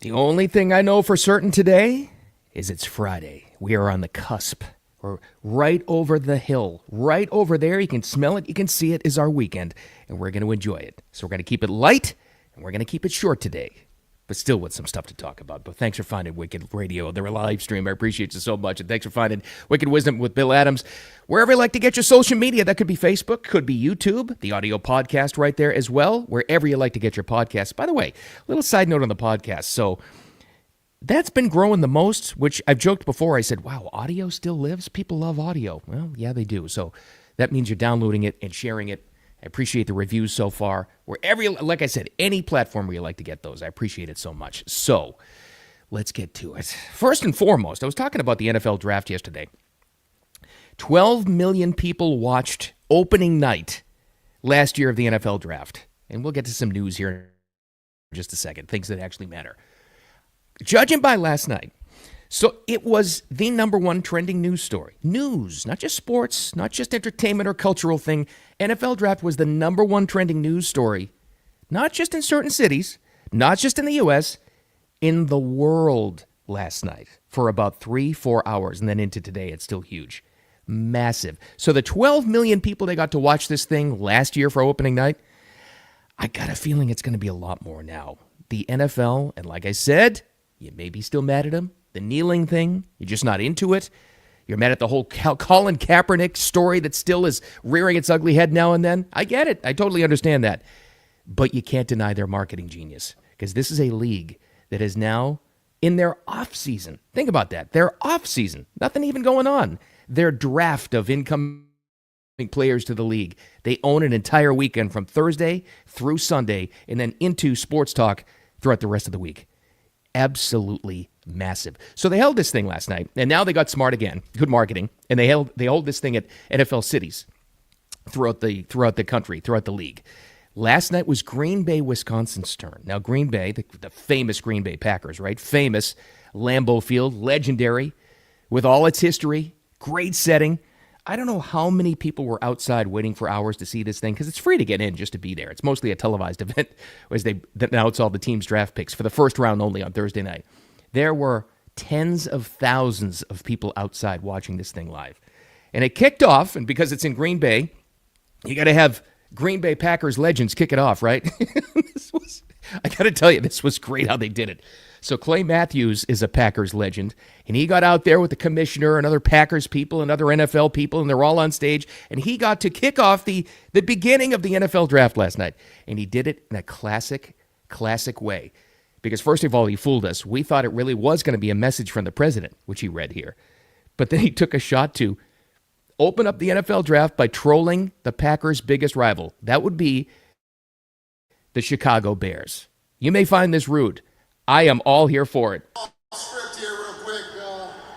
The only thing I know for certain today is it's Friday. We are on the cusp. We're right over the hill. Right over there. You can smell it. You can see it is our weekend. And we're going to enjoy it. So we're going to keep it light and we're going to keep it short today. But still with some stuff to talk about. But thanks for finding Wicked Radio, the live stream. I appreciate you so much. And thanks for finding Wicked Wisdom with Bill Adams. Wherever you like to get your social media, that could be Facebook, could be YouTube, the audio podcast right there as well. Wherever you like to get your podcasts. By the way, little side note on the podcast. So that's been growing the most, which I've joked before. I said, wow, audio still lives? People love audio. Well, yeah, they do. So that means you're downloading it and sharing it. I appreciate the reviews so far. Wherever, like I said, any platform where you like to get those, I appreciate it so much. So let's get to it. First and foremost, I was talking about the NFL draft yesterday. 12 million people watched opening night last year of the NFL draft. And we'll get to some news here in just a second, things that actually matter. Judging by last night, so it was the number one trending news story. News, not just sports, not just entertainment or cultural thing. NFL draft was the number one trending news story, not just in certain cities, not just in the U.S., in the world last night for about 3-4 hours. And then into today, it's still huge. Massive. So the 12 million people that got to watch this thing last year for opening night, I got a feeling it's going to be a lot more now. The NFL, and like I said, you may be still mad at him. The kneeling thing, you're just not into it. You're mad at the whole Colin Kaepernick story that still is rearing its ugly head now and then. I get it. I totally understand that. But you can't deny their marketing genius because this is a league that is now in their off season. Think about that. Their off season. Nothing even going on. Their draft of incoming players to the league. They own an entire weekend from Thursday through Sunday and then into sports talk throughout the rest of the week. Absolutely massive. So they held this thing last night, and now they got smart again. Good marketing, and they hold this thing at NFL cities throughout the country, throughout the league. Last night was Green Bay, Wisconsin's turn. Now Green Bay, the famous Green Bay Packers, right? Famous Lambeau Field, legendary, with all its history, great setting. I don't know how many people were outside waiting for hours to see this thing because it's free to get in just to be there. It's mostly a televised event as they announce all the team's draft picks for the first round only on Thursday night. There were tens of thousands of people outside watching this thing live. And it kicked off, and because it's in Green Bay, you got to have Green Bay Packers legends kick it off, right? I got to tell you, this was great how they did it. So Clay Matthews is a Packers legend, and he got out there with the commissioner and other Packers people and other NFL people, and they're all on stage, and he got to kick off the beginning of the NFL draft last night. And he did it in a classic way. Because first of all, he fooled us. We thought it really was going to be a message from the president, which he read here. But then he took a shot to open up the NFL draft by trolling the Packers' biggest rival. That would be the Chicago Bears. You may find this rude. I am all here for it. Script here real quick,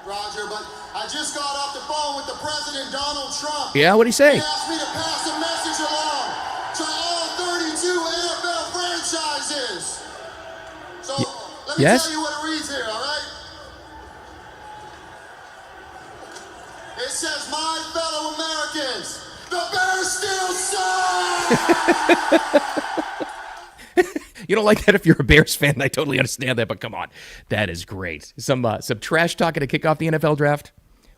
Roger, but I just got off the phone with the president, Donald Trump. Yeah, what'd he say? He asked me to pass a message along to all 32 NFL franchises. So let me tell you what it reads here, all right? It says, my fellow Americans, the Bears still suck! You don't like that if you're a Bears fan. I totally understand that, but come on. That is great. Some trash talking to kick off the NFL draft.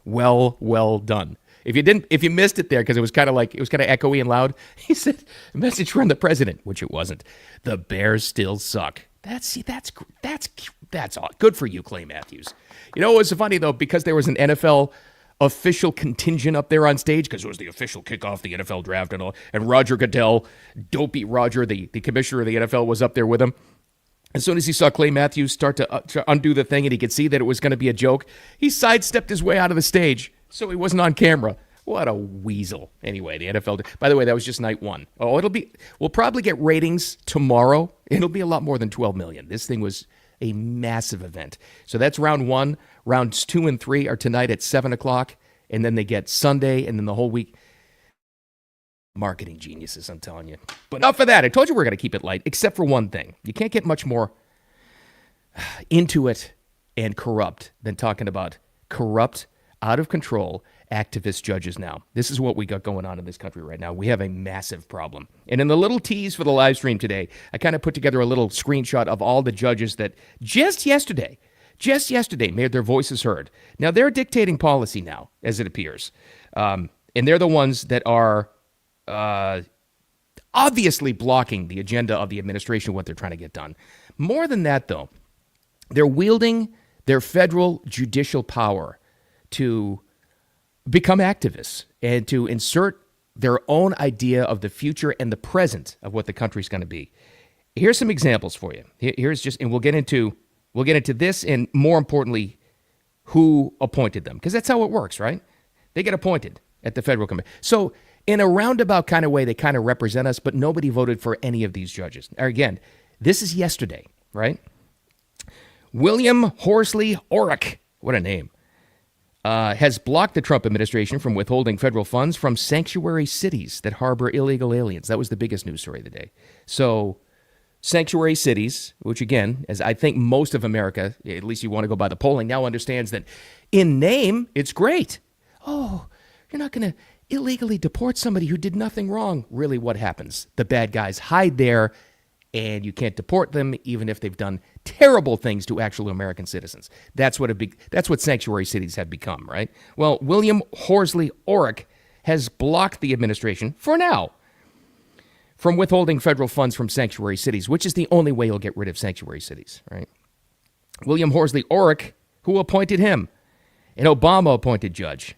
Well done. If you missed it there, because it was kind of echoey and loud, he said, message from the president, which it wasn't. The Bears still suck. That's all. Good for you, Clay Matthews. You know, it was funny, though, because there was an NFL official contingent up there on stage, because it was the official kickoff the NFL draft and all, and Roger Goodell, Dopey Roger, the commissioner of the NFL, was up there with him. As soon as he saw Clay Matthews start to undo the thing and he could see that it was going to be a joke, he sidestepped his way out of the stage so he wasn't on camera. What a weasel. Anyway, the NFL, by the way, that was just night one. We'll probably get ratings tomorrow. It'll be a lot more than 12 million. This thing was a massive event. So that's round one. Rounds 2 and 3 are tonight at 7 o'clock, and then they get Sunday, and then the whole week. Marketing geniuses, I'm telling you. But enough of that. I told you we're going to keep it light, except for one thing. You can't get much more into it and corrupt than talking about corrupt out of control activist judges now. This is what we got going on in this country right now. We have a massive problem. And in the little tease for the live stream today, I kind of put together a little screenshot of all the judges that just yesterday made their voices heard. Now, they're dictating policy now, as it appears. And they're the ones that are obviously blocking the agenda of the administration, what they're trying to get done. More than that, though, they're wielding their federal judicial power to become activists and to insert their own idea of the future and the present of what the country's going to be. Here's some examples for you. Here's just, and we'll get into this, and more importantly, who appointed them, because that's how it works, right? They get appointed at the federal committee. So in a roundabout kind of way, they kind of represent us, but nobody voted for any of these judges. Again, this is yesterday, right? William Horsley Orrick, what a name, has blocked the Trump administration from withholding federal funds from sanctuary cities that harbor illegal aliens. That was the biggest news story of the day. So sanctuary cities, which again, as I think most of America, at least you want to go by the polling, now understands that in name, it's great. Oh, you're not going to illegally deport somebody who did nothing wrong. Really, what happens? The bad guys hide there, and you can't deport them even if they've done terrible things to actual American citizens. That's what sanctuary cities have become, right? Well, William Horsley Orrick has blocked the administration, for now, from withholding federal funds from sanctuary cities, which is the only way you'll get rid of sanctuary cities, right? William Horsley Orrick, who appointed him? An Obama-appointed judge.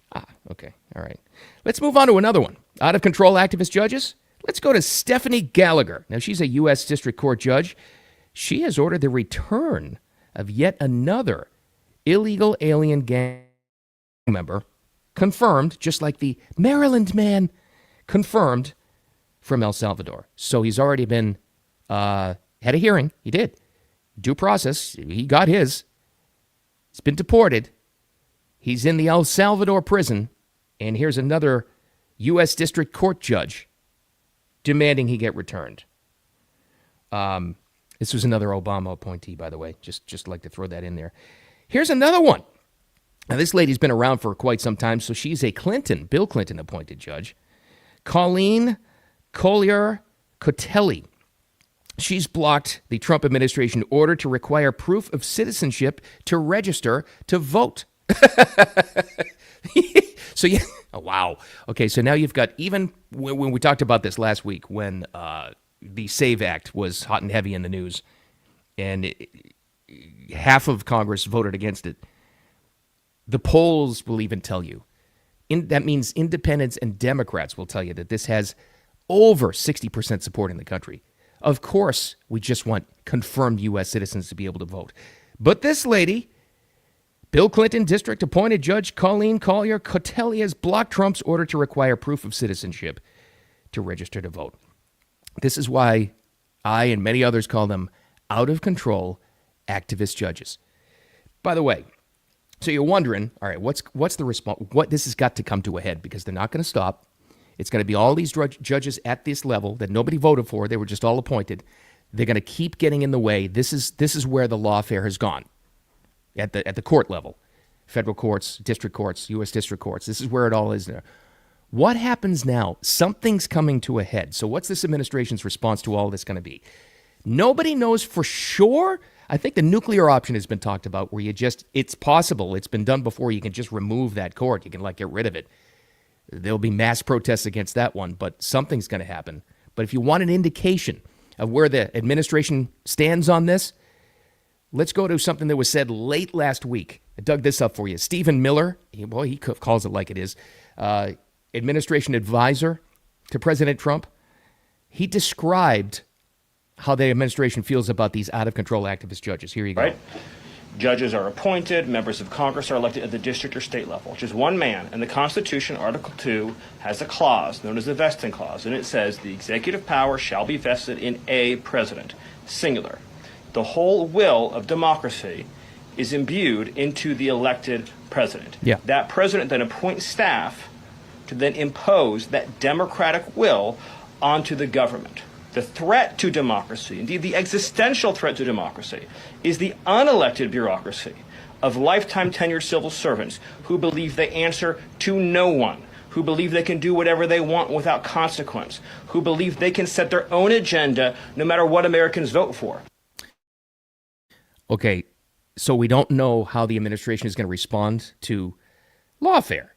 Okay, all right. Let's move on to another one. Out-of-control activist judges? Let's go to Stephanie Gallagher. Now, she's a U.S. District Court judge. She has ordered the return of yet another illegal alien gang member, confirmed, just like the Maryland man, confirmed from El Salvador. So he's already been, had a hearing. He did. Due process. He got his. He's been deported. He's in the El Salvador prison. And here's another U.S. District Court judge demanding he get returned. This was another Obama appointee, by the way. Just like to throw that in there. Here's another one. Now, this lady's been around for quite some time, so she's a Bill Clinton appointed judge. Colleen Collier Cotelli. She's blocked the Trump administration order to require proof of citizenship to register to vote. So, yeah. Oh, wow. Okay, so now you've got, even when we talked about this last week, when the SAVE Act was hot and heavy in the news, and half of Congress voted against it, the polls will even tell you. That means independents and Democrats will tell you that this has over 60% support in the country. Of course, we just want confirmed U.S. citizens to be able to vote. But this lady, Bill Clinton District appointed Judge Colleen Collier Cotelli, has blocked Trump's order to require proof of citizenship to register to vote. This is why I and many others call them out-of-control activist judges. By the way, so you're wondering, all right, what's the response? This has got to come to a head, because they're not going to stop. It's going to be all these judges at this level that nobody voted for. They were just all appointed. They're going to keep getting in the way. This is where the lawfare has gone at the court level. Federal courts, district courts, U.S. district courts. This is where it all is there. What happens now? Something's coming to a head. So what's this administration's response to all this going to be? Nobody knows for sure. I think the nuclear option has been talked about, where it's possible. It's been done before. You can just remove that court. You can get rid of it. There'll be mass protests against that one, but something's going to happen. But if you want an indication of where the administration stands on this, let's go to something that was said late last week. I dug this up for you. Stephen Miller, he calls it like it is, administration advisor to President Trump. He described how the administration feels about these out-of-control activist judges. Here you go. Right? Judges are appointed, members of Congress are elected at the district or state level, which is one man. And the Constitution, Article 2, has a clause known as the vesting clause, and it says the executive power shall be vested in a president, singular. The whole will of democracy is imbued into the elected president. Yeah. That president then appoints staff to then impose that democratic will onto the government. The threat to democracy, indeed the existential threat to democracy, is the unelected bureaucracy of lifetime tenured civil servants who believe they answer to no one, who believe they can do whatever they want without consequence, who believe they can set their own agenda no matter what Americans vote for. Okay, so we don't know how the administration is going to respond to lawfare.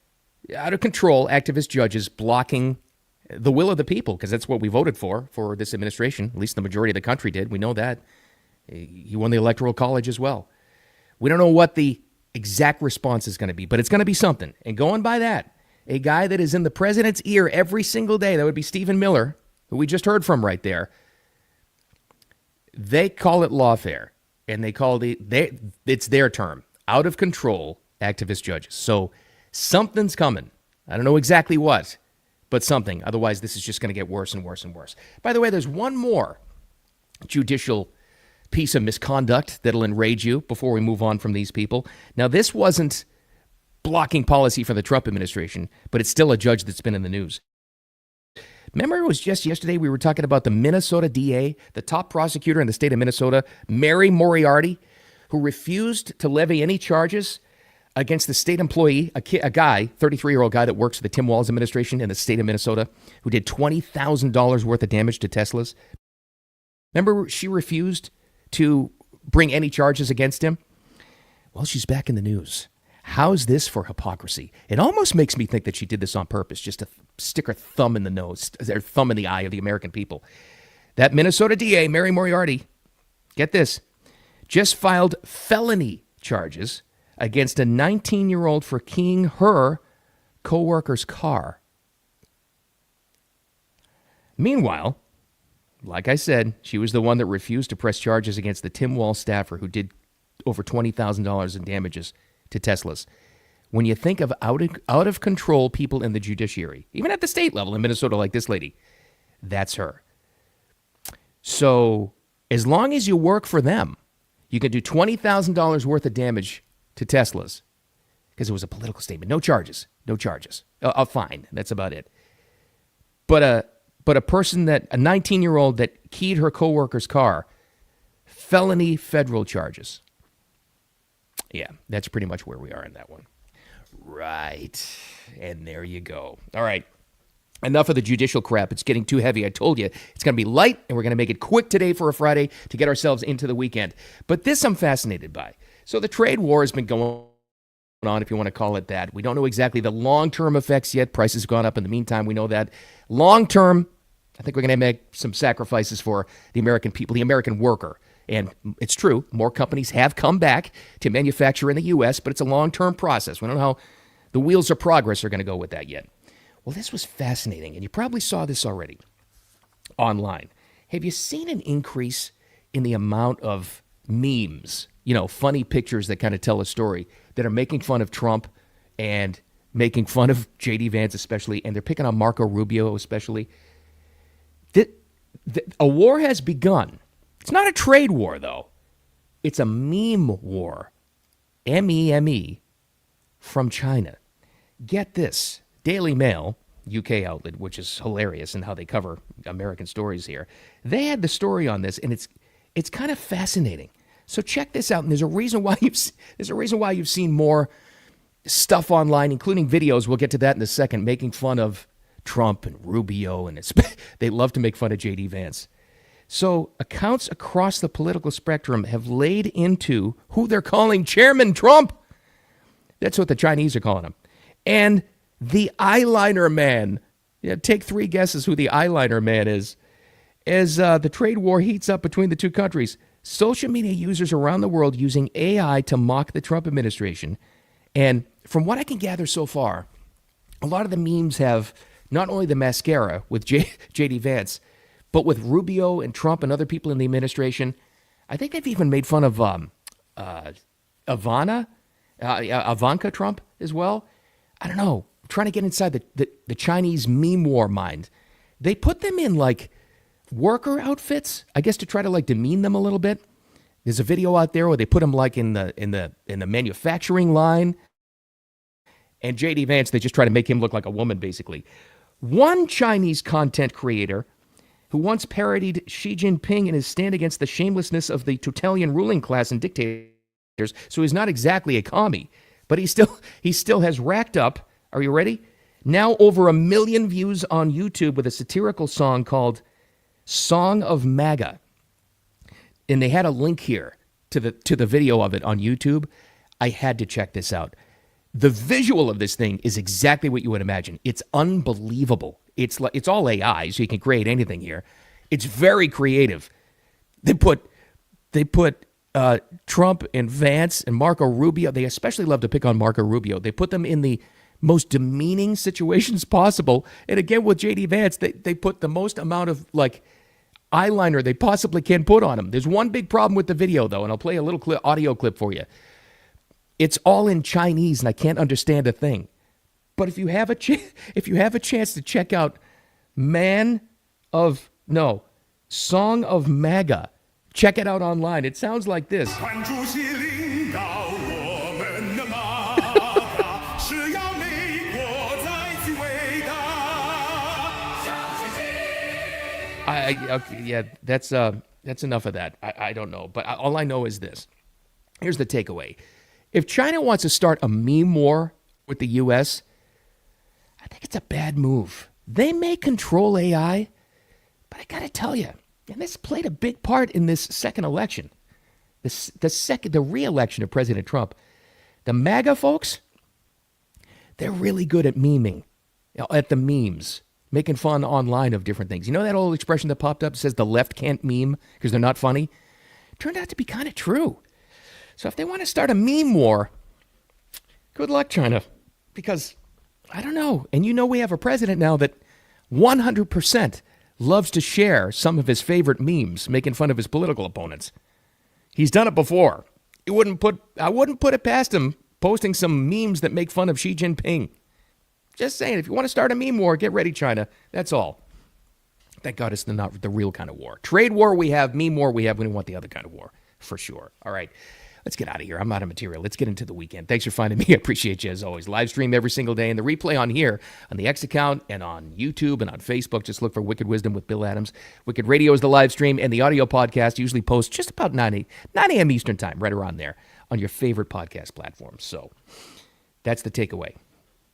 Out of control, activist judges blocking the will of the people, because that's what we voted for this administration. At least the majority of the country did. We know that. He won the Electoral College as well. We don't know what the exact response is going to be, but it's going to be something. And going by that, a guy that is in the president's ear every single day, that would be Stephen Miller, who we just heard from right there. They call it lawfare, and they call it's their term, out of control activist judges. So something's coming. I don't know exactly what, but something. Otherwise, this is just going to get worse and worse and worse. By the way, there's one more judicial piece of misconduct that'll enrage you before we move on from these people. Now, this wasn't blocking policy for the Trump administration, but it's still a judge that's been in the news. Remember, it was just yesterday we were talking about the Minnesota DA, the top prosecutor in the state of Minnesota, Mary Moriarty, who refused to levy any charges against the state employee, a guy, 33-year-old guy that works for the Tim Walz administration in the state of Minnesota, who did $20,000 worth of damage to Teslas. Remember, she refused to bring any charges against him? Well, she's back in the news. How's this for hypocrisy? It almost makes me think that she did this on purpose, just to stick her thumb in the nose, her thumb in the eye of the American people. That Minnesota DA, Mary Moriarty, get this, just filed felony charges against a 19-year-old for keying her co-worker's car. Meanwhile, like I said, she was the one that refused to press charges against the Tim Walz staffer who did over $20,000 in damages to Teslas. When you think of out of control people in the judiciary, even at the state level in Minnesota like this lady, that's her. So as long as you work for them, you can do $20,000 worth of damage to Teslas because it was a political statement. No charges. A fine. That's about it. But a person a 19-year-old that keyed her coworker's car, felony federal charges. Yeah, that's pretty much where we are in that one. Right. And there you go. All right. Enough of the judicial crap. It's getting too heavy. I told you it's going to be light, and we're going to make it quick today for a Friday to get ourselves into the weekend. But this I'm fascinated by. So the trade war has been going on, if you want to call it that. We don't know exactly the long-term effects yet. Prices have gone up in the meantime. We know that. Long-term, I think we're going to make some sacrifices for the American people, the American worker. And it's true, more companies have come back to manufacture in the U.S., but it's a long-term process. We don't know how the wheels of progress are going to go with that yet. Well, this was fascinating, and you probably saw this already online. Have you seen an increase in the amount of memes, funny pictures that kind of tell a story, that are making fun of Trump and making fun of J.D. Vance especially, and they're picking on Marco Rubio especially? A war has begun. It's not a trade war, though. It's a meme war. M-E-M-E from China. Get this. Daily Mail, UK outlet, which is hilarious in how they cover American stories here. They had the story on this, and it's kind of fascinating. So check this out. And there's a reason why you've seen more stuff online, including videos. We'll get to that in a second, making fun of Trump and Rubio, and they love to make fun of J.D. Vance. So accounts across the political spectrum have laid into who they're calling Chairman Trump. That's what the Chinese are calling him. And the eyeliner man. Take three guesses who the eyeliner man is. As the trade war heats up between the two countries, social media users around the world using AI to mock the Trump administration. And from what I can gather so far, a lot of the memes have not only the mascara with J.D. Vance, but with Rubio and Trump and other people in the administration. I think they've even made fun of Ivanka Trump as well. I don't know. I'm trying to get inside the Chinese meme war mind. They put them in like worker outfits, I guess, to try to like demean them a little bit. There's a video out there where they put them like in the manufacturing line. And J.D. Vance, they just try to make him look like a woman, basically. One Chinese content creator who once parodied Xi Jinping in his stand against the shamelessness of the totalitarian ruling class and dictatorship, so he's not exactly a commie, but he still has racked up. Are you ready? Now over 1 million views on YouTube with a satirical song called "Song of MAGA," and they had a link here to the video of it on YouTube. I had to check this out. The visual of this thing is exactly what you would imagine. It's unbelievable. It's all AI, so you can create anything here. It's very creative. They put Trump and Vance and Marco Rubio. They especially love to pick on Marco Rubio. They put them in the most demeaning situations possible. And again, with JD Vance, they put the most amount of like eyeliner they possibly can put on him. There's one big problem with the video, though, and I'll play a little audio clip for you. It's all in Chinese, and I can't understand a thing. But if you have a chance to check out Song of MAGA, check it out online. It sounds like this. Okay, yeah, that's enough of that. I don't know, but all I know is this. Here's the takeaway. If China wants to start a meme war with the U.S., I think it's a bad move. They may control AI, but I got to tell you, and this played a big part in this second election, the re-election of President Trump. The MAGA folks, they're really good at memeing, at the memes, making fun online of different things. You know that old expression that popped up that says the left can't meme because they're not funny? Turned out to be kind of true. So if they want to start a meme war, good luck, China. Because, I don't know. And you know we have a president now that 100% loves to share some of his favorite memes, making fun of his political opponents. He's done it before. I wouldn't put it past him posting some memes that make fun of Xi Jinping. Just saying, if you want to start a meme war, get ready, China. That's all. Thank God it's not the real kind of war. Trade war we have, meme war we have. We don't want the other kind of war, for sure. All right. Let's get out of here. I'm out of material. Let's get into the weekend. Thanks for finding me. I appreciate you as always. Live stream every single day and the replay on here on the X account and on YouTube and on Facebook. Just look for Wicked Wisdom with Bill Adams. Wicked Radio is the live stream, and the audio podcast usually posts just about 9 a.m. Eastern time, right around there on your favorite podcast platform. So that's the takeaway.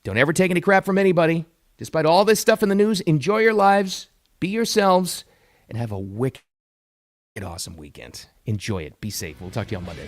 Don't ever take any crap from anybody. Despite all this stuff in the news, enjoy your lives, be yourselves, and have a wicked awesome weekend. Enjoy it. Be safe. We'll talk to you on Monday.